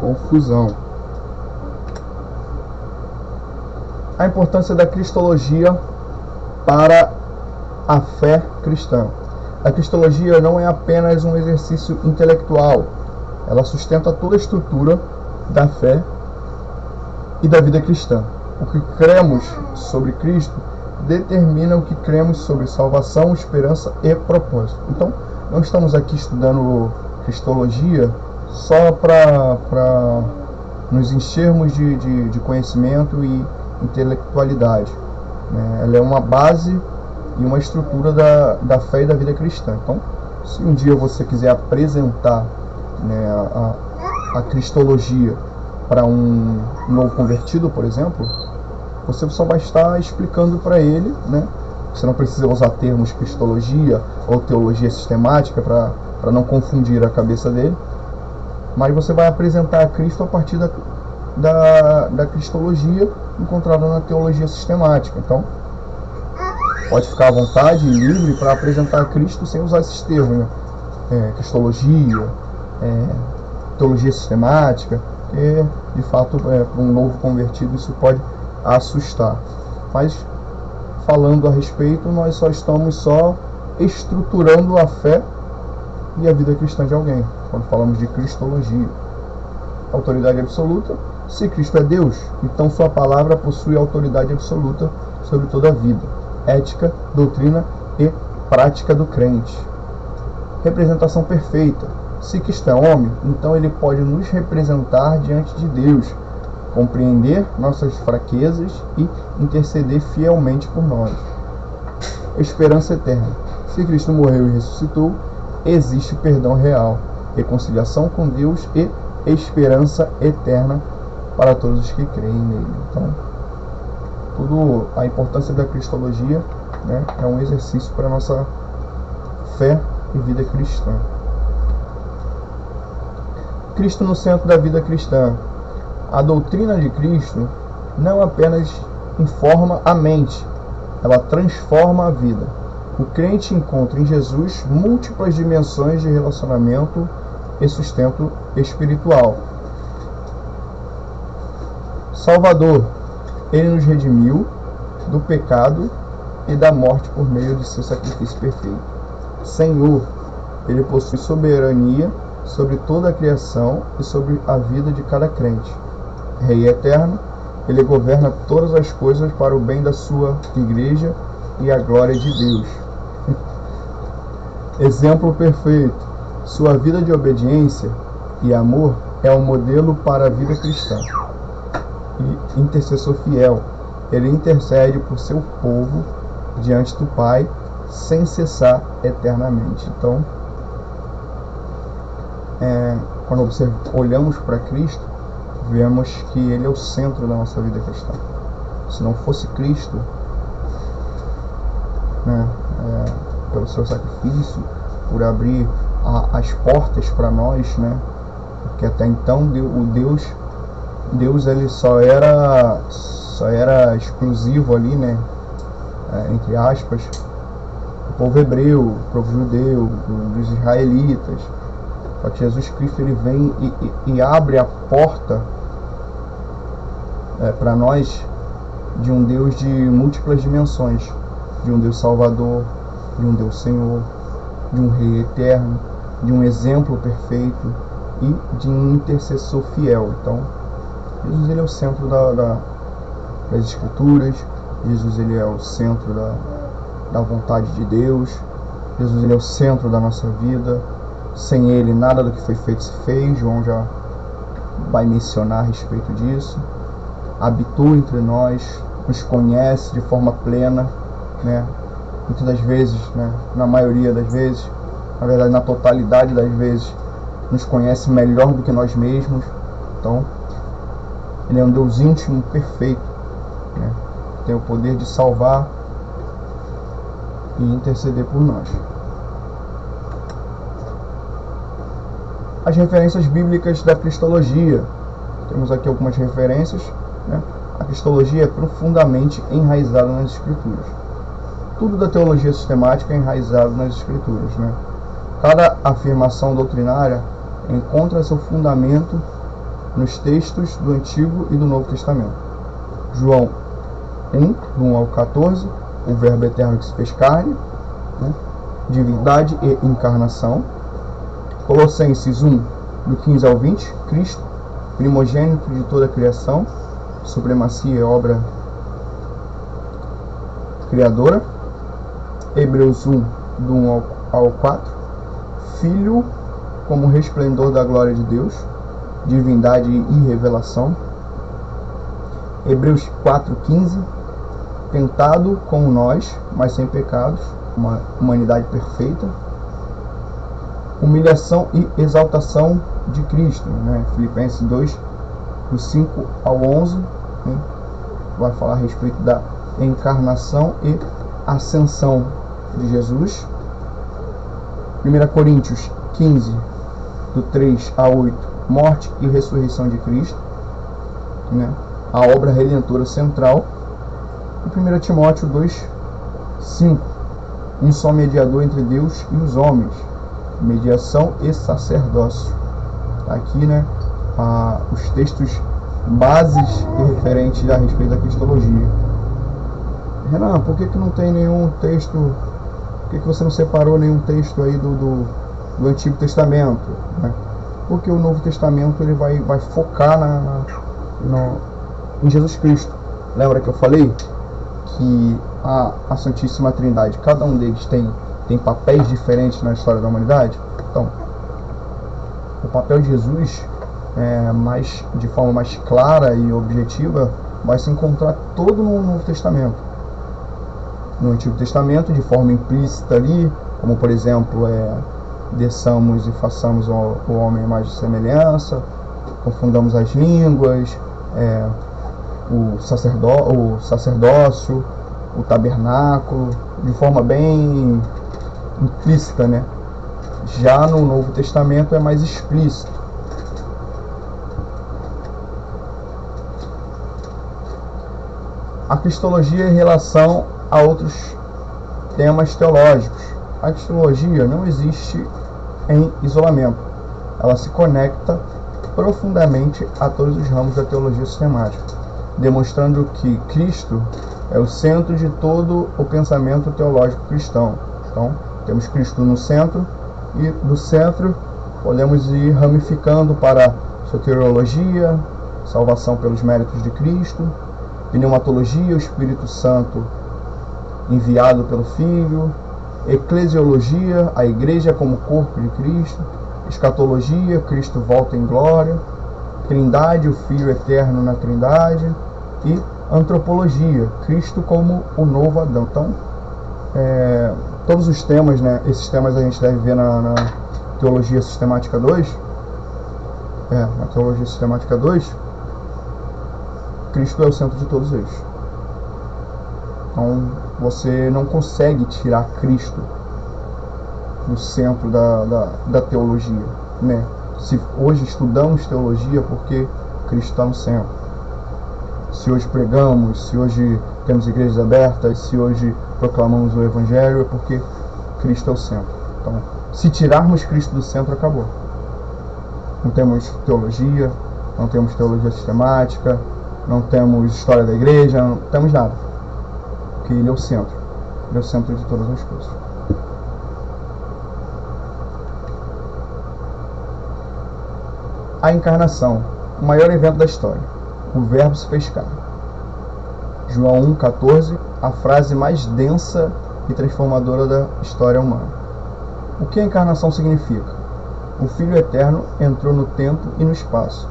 confusão. A importância da cristologia para a fé cristã. A cristologia não é apenas um exercício intelectual, ela sustenta toda a estrutura da fé e da vida cristã. O que cremos sobre Cristo determina o que cremos sobre salvação, esperança e propósito. Então, não estamos aqui estudando cristologia só para nos enchermos de conhecimento e intelectualidade, né? Ela é uma base e uma estrutura da fé e da vida cristã. Então, se um dia você quiser apresentar, né, a cristologia para um novo convertido, por exemplo, você só vai estar explicando para ele, né? Você não precisa usar termos cristologia ou teologia sistemática para não confundir a cabeça dele, mas você vai apresentar a Cristo a partir da cristologia encontrada na teologia sistemática. Então, pode ficar à vontade e livre para apresentar a Cristo sem usar esses termos, né? Cristologia, teologia sistemática, que de fato, para um novo convertido, isso pode assustar. Mas, falando a respeito, nós só estamos estruturando a fé e a vida cristã de alguém, quando falamos de cristologia. Autoridade absoluta. Se Cristo é Deus, então sua palavra possui autoridade absoluta sobre toda a vida, ética, doutrina e prática do crente. Representação perfeita. Se Cristo é homem, então ele pode nos representar diante de Deus, compreender nossas fraquezas e interceder fielmente por nós. Esperança eterna. Se Cristo morreu e ressuscitou, existe perdão real, reconciliação com Deus e esperança eterna para todos os que creem nele. Então, tudo a importância da cristologia, né, é um exercício para a nossa fé e vida cristã. Cristo no centro da vida cristã. A doutrina de Cristo não apenas informa a mente, ela transforma a vida. O crente encontra em Jesus múltiplas dimensões de relacionamento e sustento espiritual. Salvador, ele nos redimiu do pecado e da morte por meio de seu sacrifício perfeito. Senhor, ele possui soberania sobre toda a criação e sobre a vida de cada crente. Rei eterno, ele governa todas as coisas para o bem da sua igreja e a glória de Deus. Exemplo perfeito, sua vida de obediência e amor é um modelo para a vida cristã. E intercessor fiel, ele intercede por seu povo diante do Pai sem cessar eternamente. Então, quando olhamos para Cristo, vemos que ele é o centro da nossa vida cristã. Se não fosse Cristo, né, pelo seu sacrifício, por abrir as portas para nós, né, porque até então Deus ele só era exclusivo ali, né, entre aspas, o povo hebreu, o povo judeu, dos israelitas. Só que Jesus Cristo ele vem e abre a porta para nós de um Deus de múltiplas dimensões, de um Deus Salvador, de um Deus Senhor, de um Rei eterno, de um exemplo perfeito e de um intercessor fiel. Então, Jesus ele é o centro das Escrituras, Jesus ele é o centro da vontade de Deus, Jesus ele é o centro da nossa vida. Sem ele, nada do que foi feito se fez. João já vai mencionar a respeito disso. Habitou entre nós, nos conhece de forma plena, né? Muitas das vezes, né? Na maioria das vezes, na verdade na totalidade das vezes, nos conhece melhor do que nós mesmos. Então, ele é um Deus íntimo, perfeito, né? Tem o poder de salvar e interceder por nós. As referências bíblicas da cristologia. Temos aqui algumas referências, né? A cristologia é profundamente enraizada nas Escrituras. Tudo da teologia sistemática é enraizado nas Escrituras, né? Cada afirmação doutrinária encontra seu fundamento nos textos do Antigo e do Novo Testamento. João 1, do 1 ao 14, o Verbo eterno que se fez carne, né? Divindade e encarnação. Colossenses 1, do 15 ao 20, Cristo, primogênito de toda a criação, supremacia e obra criadora. Hebreus 1, do 1 ao 4, Filho como resplendor da glória de Deus, divindade e revelação. Hebreus 4:15, tentado como nós, mas sem pecados, uma humanidade perfeita. Humilhação e exaltação de Cristo, né? Filipenses 2, do 5 ao 11, né? Vai falar a respeito da encarnação e ascensão de Jesus. 1 Coríntios 15, do 3 a 8, morte e ressurreição de Cristo, né? A obra redentora central. E 1 Timóteo 2, 5, um só mediador entre Deus e os homens, mediação e sacerdócio. Aqui, né, os textos bases e referentes a respeito da cristologia. Renan, por que não tem nenhum texto? Por que você não separou nenhum texto aí do Antigo Testamento, né? Porque o Novo Testamento ele vai focar em Jesus Cristo. Lembra que eu falei que a Santíssima Trindade, cada um deles tem papéis diferentes na história da humanidade? Então, o papel de Jesus, de forma mais clara e objetiva, vai se encontrar todo no Novo Testamento. No Antigo Testamento, de forma implícita ali, como por exemplo, desçamos e façamos o homem à imagem e semelhança, confundamos as línguas, o sacerdócio, o tabernáculo, de forma bem implícita, né? Já no Novo Testamento é mais explícito. A cristologia em relação a outros temas teológicos. A cristologia não existe em isolamento. Ela se conecta profundamente a todos os ramos da teologia sistemática, demonstrando que Cristo é o centro de todo o pensamento teológico cristão. Então, temos Cristo no centro, e do centro podemos ir ramificando para soteriologia, salvação pelos méritos de Cristo, pneumatologia, o Espírito Santo enviado pelo Filho, eclesiologia, a igreja como corpo de Cristo, escatologia, Cristo volta em glória, trindade, o Filho eterno na trindade, e antropologia, Cristo como o novo Adão. Então, todos os temas, né, esses temas a gente deve ver na Teologia Sistemática 2, na Teologia Sistemática 2, Cristo é o centro de todos eles. Então, você não consegue tirar Cristo do centro da teologia, né? Se hoje estudamos teologia, porque Cristo está no centro. Se hoje pregamos, se hoje temos igrejas abertas, se hoje proclamamos o Evangelho, é porque Cristo é o centro. Então, se tirarmos Cristo do centro, acabou. Não temos teologia, não temos teologia sistemática, não temos história da igreja, não temos nada. Porque Ele é o centro. Ele é o centro de todas as coisas. A encarnação, o maior evento da história. O Verbo se fez carne. João 1,14, a frase mais densa e transformadora da história humana. O que a encarnação significa? O Filho Eterno entrou no tempo e no espaço.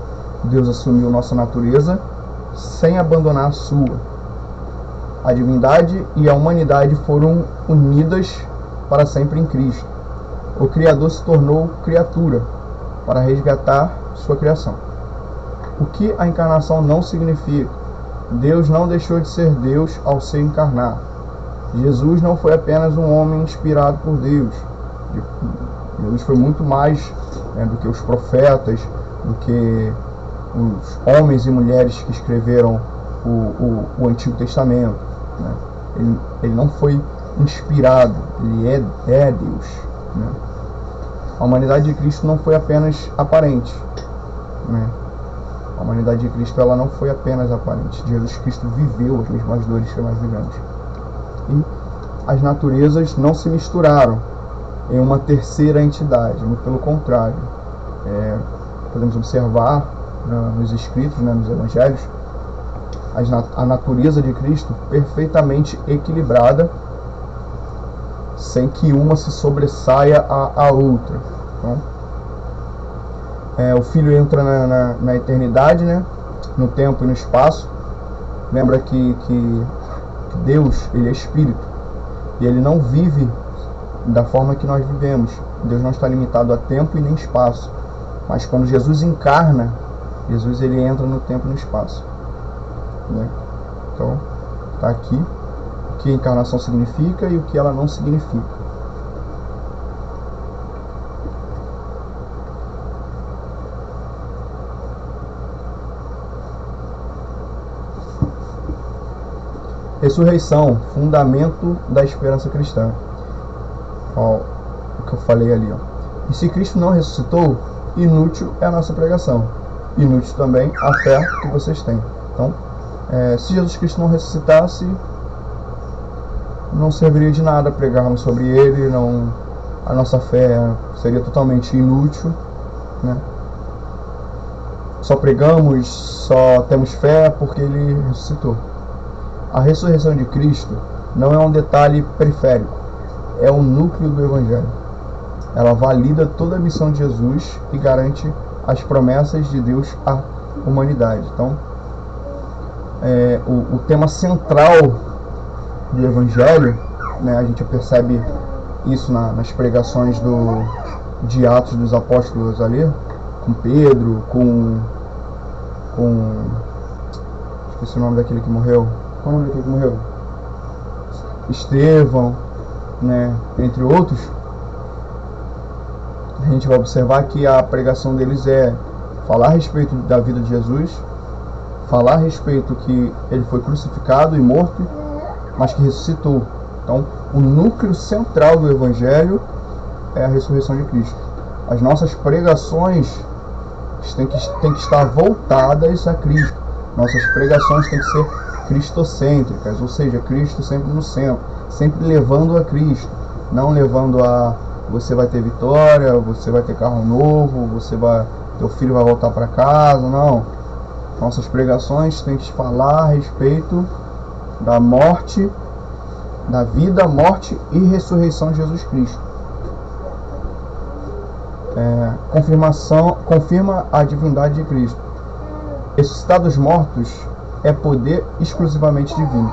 Deus assumiu nossa natureza sem abandonar a sua. A divindade e a humanidade foram unidas para sempre em Cristo. O Criador se tornou criatura para resgatar sua criação. O que a encarnação não significa? Deus não deixou de ser Deus ao se encarnar. Jesus não foi apenas um homem inspirado por Deus. Jesus foi muito mais do que os profetas, do que os homens e mulheres que escreveram o Antigo Testamento, né? Ele não foi inspirado, ele é Deus, né? A humanidade de Cristo não foi apenas aparente, né? A humanidade de Cristo, ela não foi apenas aparente. Jesus Cristo viveu as mesmas dores que nós vivemos. E as naturezas não se misturaram em uma terceira entidade, muito pelo contrário. Podemos observar nos escritos, nos evangelhos, a natureza de Cristo perfeitamente equilibrada, sem que uma se sobressaia à outra. Então, o Filho entra na eternidade, no tempo e no espaço. Lembra que Deus, ele é Espírito, e ele não vive da forma que nós vivemos. Deus não está limitado a tempo e nem espaço. Mas quando Jesus encarna, Jesus, ele entra no tempo e no espaço. Então, está aqui o que a encarnação significa e o que ela não significa. Ressurreição, fundamento da esperança cristã. O que eu falei ali. E se Cristo não ressuscitou, inútil é a nossa pregação. Inútil também a fé que vocês têm. Então, se Jesus Cristo não ressuscitasse, não serviria de nada pregarmos sobre ele, a nossa fé seria totalmente inútil, Só pregamos, só temos fé porque ele ressuscitou. A ressurreição de Cristo não é um detalhe periférico, é o núcleo do Evangelho. Ela valida toda a missão de Jesus e garante as promessas de Deus à humanidade. Então, o tema central do Evangelho, a gente percebe isso nas pregações de Atos dos Apóstolos ali, com Pedro, com esqueci o nome daquele que morreu. Qual o nome daquele que morreu? Estevão, entre outros. A gente vai observar que a pregação deles é falar a respeito da vida de Jesus, falar a respeito que ele foi crucificado e morto, mas que ressuscitou. Então, o núcleo central do Evangelho é a ressurreição de Cristo. As nossas pregações têm que estar voltadas a Cristo. Nossas pregações têm que ser cristocêntricas, ou seja, Cristo sempre no centro, sempre levando a Cristo, não levando a você vai ter vitória, você vai ter carro novo, teu filho vai voltar para casa. Não. Nossas pregações têm que falar a respeito da morte, da vida, morte e ressurreição de Jesus Cristo. Confirma a divindade de Cristo. Ressuscitar dos mortos é poder exclusivamente divino.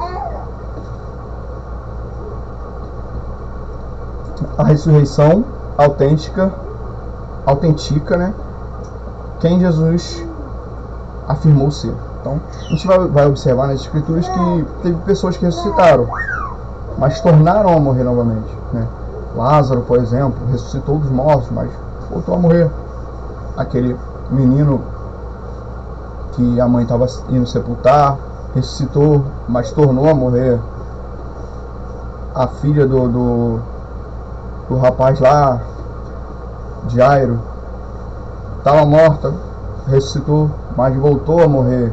A ressurreição autentica, quem Jesus afirmou ser. Então, a gente vai observar nas Escrituras que teve pessoas que ressuscitaram, mas tornaram a morrer novamente. Lázaro, por exemplo, ressuscitou dos mortos, mas voltou a morrer. Aquele menino que a mãe estava indo sepultar, ressuscitou, mas tornou a morrer. A filha do rapaz lá, Jairo, estava morta, ressuscitou, mas voltou a morrer.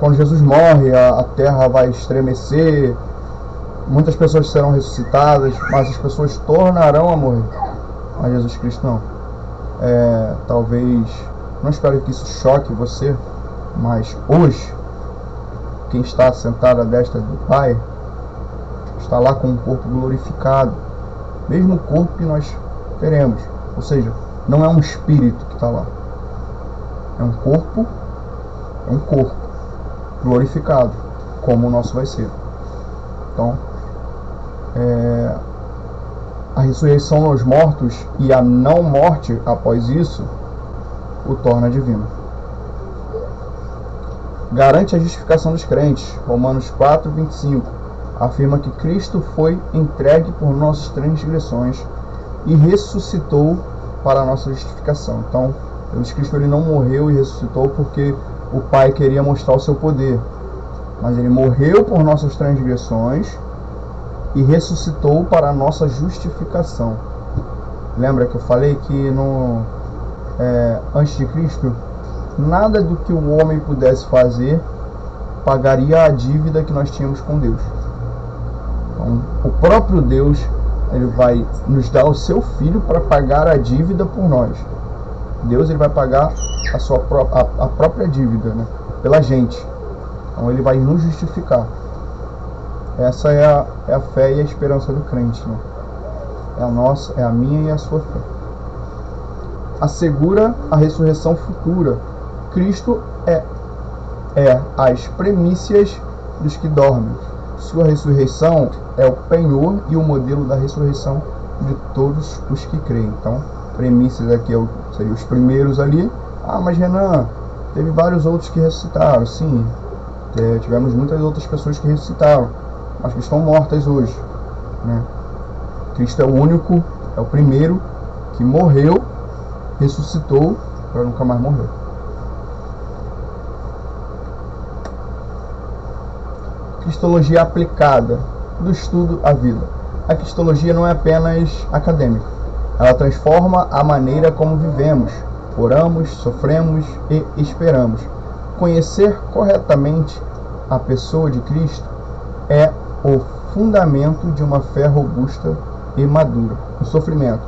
Quando Jesus morre, a terra vai estremecer, muitas pessoas serão ressuscitadas, mas as pessoas tornarão a morrer. Mas Jesus Cristo não. Talvez, não espero que isso choque você, mas hoje, quem está sentado à destra do Pai está lá com um corpo glorificado, mesmo corpo que nós teremos. Ou seja, não é um espírito que está lá, é um corpo glorificado, como o nosso vai ser. Então, a ressurreição dos mortos e a não morte após isso o torna divino. Garante a justificação dos crentes. Romanos 4:25 afirma que Cristo foi entregue por nossas transgressões e ressuscitou para a nossa justificação. Então, Jesus Cristo ele não morreu e ressuscitou porque o Pai queria mostrar o seu poder, mas ele morreu por nossas transgressões e ressuscitou para a nossa justificação. Lembra que eu falei que antes de Cristo nada do que o homem pudesse fazer pagaria a dívida que nós tínhamos com Deus. Então, o próprio Deus, ele vai nos dar o seu Filho para pagar a dívida por nós. Deus, ele vai pagar a própria dívida, né, pela gente. Então ele vai nos justificar. Essa é a fé e a esperança do crente, né? É a nossa, é a minha e a sua fé. Assegura a ressurreição futura. Cristo é as premissas dos que dormem. Sua ressurreição é o penhor e o modelo da ressurreição de todos os que creem. Então, premissas aqui seriam os primeiros ali. Ah, mas Renan, teve vários outros que ressuscitaram. Sim, tivemos muitas outras pessoas que ressuscitaram, mas que estão mortas hoje, né? Cristo é o único, é o primeiro que morreu, ressuscitou para nunca mais morrer. Cristologia aplicada, do estudo à vida. A cristologia não é apenas acadêmica. Ela transforma a maneira como vivemos, oramos, sofremos e esperamos. Conhecer corretamente a pessoa de Cristo é o fundamento de uma fé robusta e madura. O sofrimento.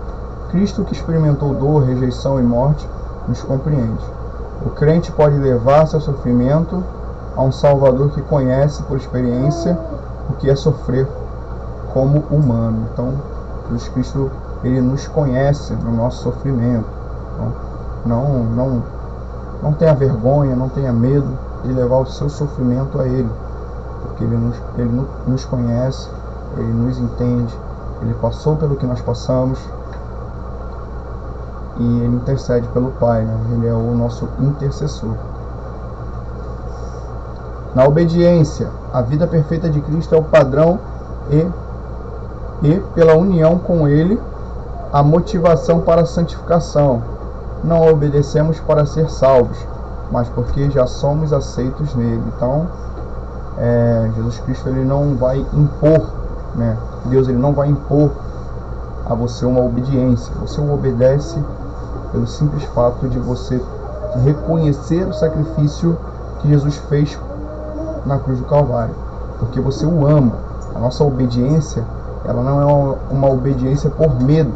Cristo, que experimentou dor, rejeição e morte, nos compreende. O crente pode levar seu sofrimento a um Salvador que conhece por experiência o que é sofrer como humano. Então, Jesus Cristo, ele nos conhece no nosso sofrimento. Então, não tenha vergonha, não tenha medo de levar o seu sofrimento a Ele, porque Ele nos conhece, Ele nos entende, Ele passou pelo que nós passamos e Ele intercede pelo Pai, né? Ele é o nosso intercessor. Na obediência, a vida perfeita de Cristo é o padrão e pela união com Ele, a motivação para a santificação. Não obedecemos para ser salvos, mas porque já somos aceitos nele. Então, Jesus Cristo, ele não vai impor, né? Deus, ele não vai impor a você uma obediência. Você o obedece pelo simples fato de você reconhecer o sacrifício que Jesus fez na cruz do Calvário, porque você o ama. A nossa obediência, ela não é uma obediência por medo,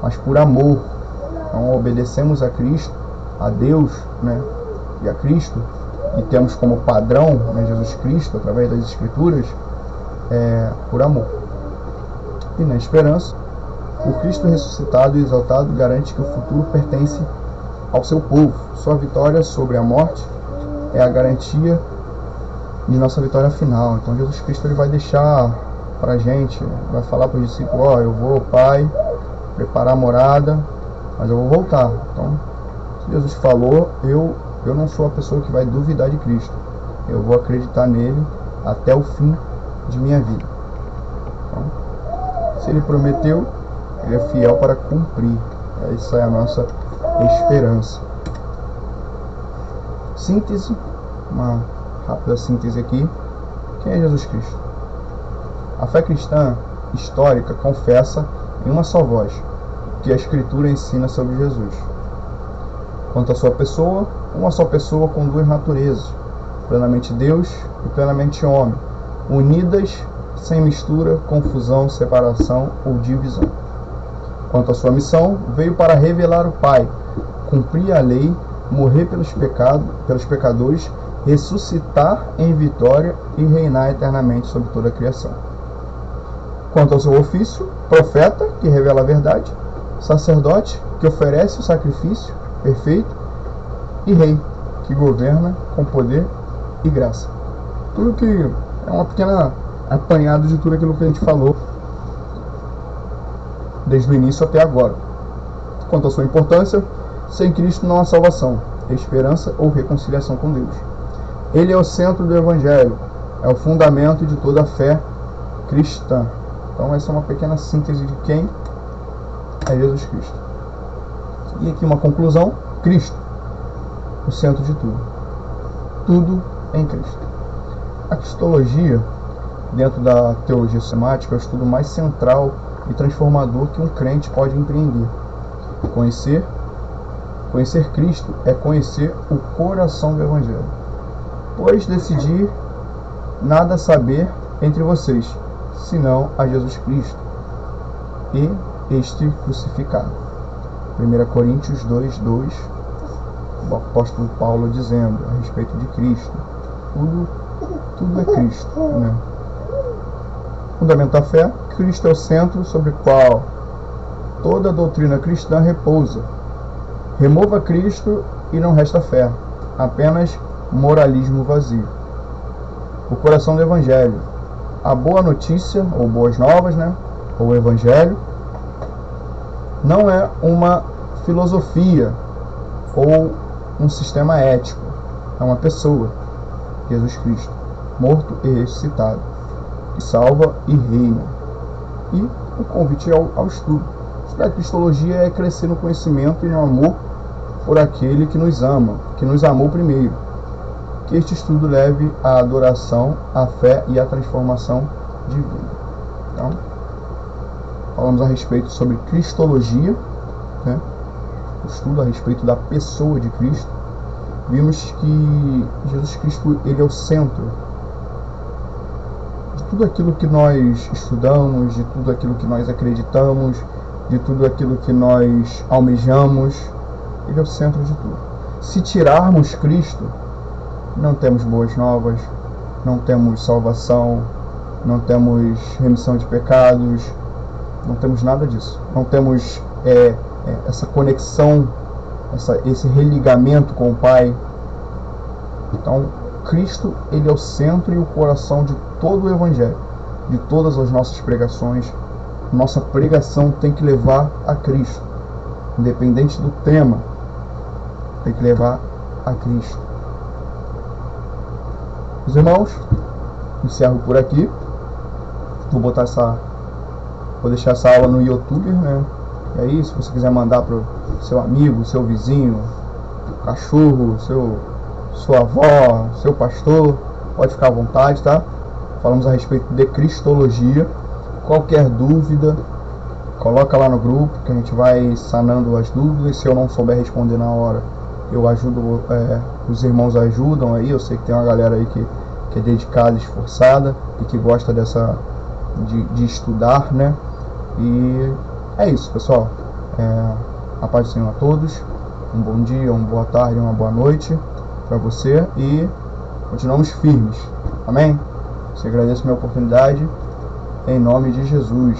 mas por amor. Então, obedecemos a Cristo, a Deus, né, e a Cristo, e temos como padrão, né, Jesus Cristo, através das Escrituras, por amor. E na esperança, o Cristo ressuscitado e exaltado garante que o futuro pertence ao seu povo. Sua vitória sobre a morte é a garantia de nossa vitória final. Então, Jesus Cristo, ele vai deixar para a gente, vai falar para os discípulos: ó, eu vou, Pai, preparar a morada, mas eu vou voltar. Então, se Jesus falou, eu não sou a pessoa que vai duvidar de Cristo. Eu vou acreditar nele até o fim de minha vida. Então, se ele prometeu, ele é fiel para cumprir. Essa é a nossa esperança. Síntese, uma rápida síntese aqui. Quem é Jesus Cristo? A fé cristã histórica confessa em uma só voz que a Escritura ensina sobre Jesus. Quanto à sua pessoa, uma só pessoa com duas naturezas, plenamente Deus e plenamente homem, unidas sem mistura, confusão, separação ou divisão. Quanto à sua missão, veio para revelar o Pai, cumprir a lei, morrer pelos pecadores, ressuscitar em vitória e reinar eternamente sobre toda a criação. Quanto ao seu ofício, profeta, que revela a verdade, sacerdote, que oferece o sacrifício perfeito, e rei, que governa com poder e graça. Tudo que é uma pequena apanhado de tudo aquilo que a gente falou desde o início até agora. Quanto à sua importância, sem Cristo não há salvação, esperança ou reconciliação com Deus. Ele é o centro do Evangelho, é o fundamento de toda a fé cristã. Então, essa é uma pequena síntese de quem é Jesus Cristo. E aqui uma conclusão: Cristo, o centro de tudo. Tudo em Cristo. A cristologia, dentro da teologia sistemática, é o estudo mais central e transformador que um crente pode empreender. Conhecer Conhecer Cristo é conhecer o coração do Evangelho. Pois decidi nada saber entre vocês, senão a Jesus Cristo e este crucificado. 1 Coríntios 2:2, o apóstolo Paulo dizendo a respeito de Cristo. Tudo é Cristo, né? Fundamento da fé: Cristo é o centro sobre o qual toda a doutrina cristã repousa. Remova Cristo e não resta fé, apenas moralismo vazio. O coração do Evangelho: a boa notícia, ou boas novas, né? Ou Evangelho, não é uma filosofia ou um sistema ético, é uma pessoa, Jesus Cristo, morto e ressuscitado, que salva e reina. E o convite ao estudo. Estudar Cristologia é crescer no conhecimento e no amor por aquele que nos ama, que nos amou primeiro. Que este estudo leve à adoração, à fé e à transformação de vida. Então, falamos a respeito sobre Cristologia, né? O estudo a respeito da pessoa de Cristo. Vimos que Jesus Cristo, ele é o centro de tudo aquilo que nós estudamos, de tudo aquilo que nós acreditamos, de tudo aquilo que nós almejamos. Ele é o centro de tudo. Se tirarmos Cristo, não temos boas novas, não temos salvação, não temos remissão de pecados, não temos nada disso. Não temos essa conexão, esse religamento com o Pai. Então, Cristo, ele é o centro e o coração de todo o Evangelho, de todas as nossas pregações. Nossa pregação tem que levar a Cristo, independente do tema, tem que levar a Cristo. Meus irmãos, encerro por aqui. Vou deixar essa aula no YouTube, né? E aí, se você quiser mandar para o seu amigo, seu vizinho, cachorro, sua avó, seu pastor, pode ficar à vontade, tá? Falamos a respeito de Cristologia. Qualquer dúvida, coloca lá no grupo que a gente vai sanando as dúvidas. Se eu não souber responder na hora, eu ajudo, os irmãos ajudam aí. Eu sei que tem uma galera aí que é dedicada, esforçada e que gosta de estudar, né? E é isso, pessoal. A paz do Senhor a todos. Um bom dia, uma boa tarde, uma boa noite para você e continuamos firmes. Amém? Te agradeço a minha oportunidade. Em nome de Jesus.